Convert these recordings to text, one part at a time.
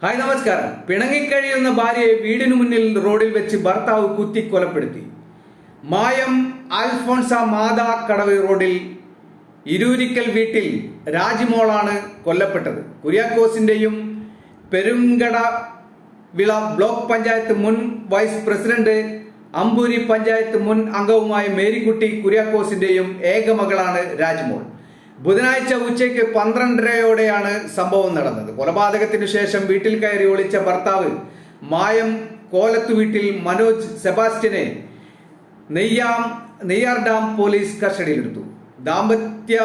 Hi നമസ്കാരം. പിണങ്ങിക്കഴിയുന്ന ഭാര്യയെ വീടിനു മുന്നിൽ റോഡിൽ വെച്ച് ഭർത്താവ് കുത്തി കൊലപ്പെടുത്തി. മായം അൽഫോൺസ മാതാക്കടവ് റോഡിൽ ഇരുരിക്കൽ വീട്ടിൽ രാജിമോളാണ് കൊല്ലപ്പെട്ടത്. കുര്യാക്കോസിന്റെയും പെരുങ്കടവിള ബ്ലോക്ക് പഞ്ചായത്ത് മുൻ വൈസ് പ്രസിഡന്റ് അമ്പൂരി പഞ്ചായത്ത് മുൻ അംഗവുമായ മേരിക്കുട്ടി കുര്യാക്കോസിന്റെയും ഏകമകളാണ് രാജിമോൾ. ബുധനാഴ്ച ഉച്ചയ്ക്ക് 12:30-ഓടെയാണ് സംഭവം നടന്നത്. കൊലപാതകത്തിനു ശേഷം വീട്ടിൽ കയറി ഒളിച്ച ഭർത്താവ് മായം കോലത്തു വീട്ടിൽ മനോജ് സെബാസ്റ്റ്യനെ നെയ്യാർ ഡാം പോലീസ് കസ്റ്റഡിയിലെടുത്തു. ദാമ്പത്യ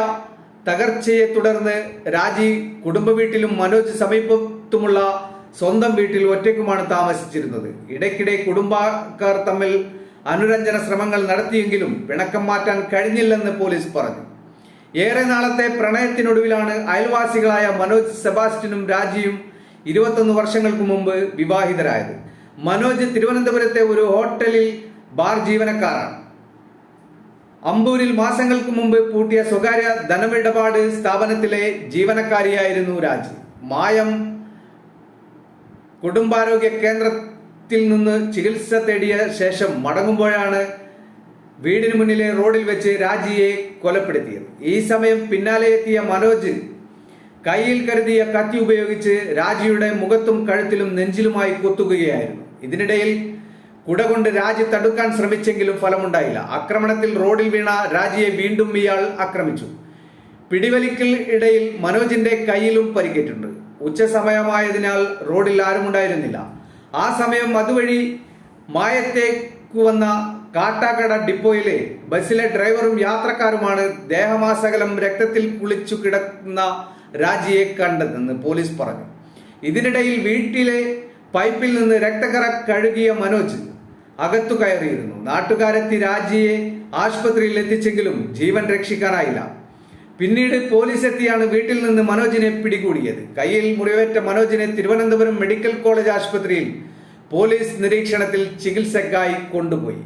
തകർച്ചയെ തുടർന്ന് രാജി കുടുംബ വീട്ടിലും മനോജ് സമീപത്തുമുള്ള സ്വന്തം വീട്ടിൽ ഒറ്റയ്ക്കുമാണ് താമസിച്ചിരുന്നത്. ഇടയ്ക്കിടെ കുടുംബക്കാർ തമ്മിൽ അനുരഞ്ജന ശ്രമങ്ങൾ നടത്തിയെങ്കിലും പിണക്കം മാറ്റാൻ കഴിഞ്ഞില്ലെന്ന് പോലീസ് പറഞ്ഞു. ഏറെ നാളത്തെ പ്രണയത്തിനൊടുവിലാണ് അയൽവാസികളായ മനോജ് സെബാസ്റ്റ്യനും രാജിയും 21 വർഷങ്ങൾക്ക് മുമ്പ് വിവാഹിതരായത്. മനോജ് തിരുവനന്തപുരത്തെ ഒരു ഹോട്ടലിൽ ബാർ ജീവനക്കാരാണ്. അമ്പൂരിൽ മാസങ്ങൾക്ക് മുമ്പ് പൂട്ടിയ സ്വകാര്യ ധനമിടപാട് സ്ഥാപനത്തിലെ ജീവനക്കാരിയായിരുന്നു രാജി. മായം കുടുംബാരോഗ്യ കേന്ദ്രത്തിൽ നിന്ന് ചികിത്സ തേടിയ ശേഷം മടങ്ങുമ്പോഴാണ് വീടിന് മുന്നിലെ റോഡിൽ വെച്ച് രാജിയെ കൊലപ്പെടുത്തിയത്. ഈ സമയം പിന്നാലെ എത്തിയ മനോജ് കയ്യിൽ കരുതിയ കത്തി ഉപയോഗിച്ച് രാജിയുടെ മുഖത്തും കഴുത്തിലും നെഞ്ചിലുമായി കുത്തുകയായിരുന്നു. ഇതിനിടയിൽ കുട കൊണ്ട് രാജി തടുക്കാൻ ശ്രമിച്ചെങ്കിലും ഫലമുണ്ടായില്ല. ആക്രമണത്തിൽ റോഡിൽ വീണ രാജിയെ വീണ്ടും ഇയാൾ ആക്രമിച്ചു. പിടിവലിക്കൽ ഇടയിൽ മനോജിന്റെ കയ്യിലും പരിക്കേറ്റുണ്ട്. ഉച്ച സമയമായതിനാൽ റോഡിൽ ആരുമുണ്ടായിരുന്നില്ല. ആ സമയം അതുവഴി മായത്തേക്ക് വന്ന കാട്ടാക്കട ഡിപ്പോയിലെ ബസ്സിലെ ഡ്രൈവറും യാത്രക്കാരുമാണ് ദേഹമാസകലം രക്തത്തിൽ കുളിച്ചു കിടക്കുന്ന രാജിയെ കണ്ടതെന്ന് പോലീസ് പറഞ്ഞു. ഇതിനിടയിൽ വീട്ടിലെ പൈപ്പിൽ നിന്ന് രക്തക്കറ കഴുകിയ മനോജ് അകത്തു കയറിയിരുന്നു. നാട്ടുകാരെത്തി രാജിയെ ആശുപത്രിയിൽ എത്തിച്ചെങ്കിലും ജീവൻ രക്ഷിക്കാനായില്ല. പിന്നീട് പോലീസ് എത്തിയാണ് വീട്ടിൽ നിന്ന് മനോജിനെ പിടികൂടിയത്. കയ്യിൽ മുറിവേറ്റ മനോജിനെ തിരുവനന്തപുരം മെഡിക്കൽ കോളേജ് ആശുപത്രിയിൽ പോലീസ് നിരീക്ഷണത്തിൽ ചികിത്സയ്ക്കായി കൊണ്ടുപോയി.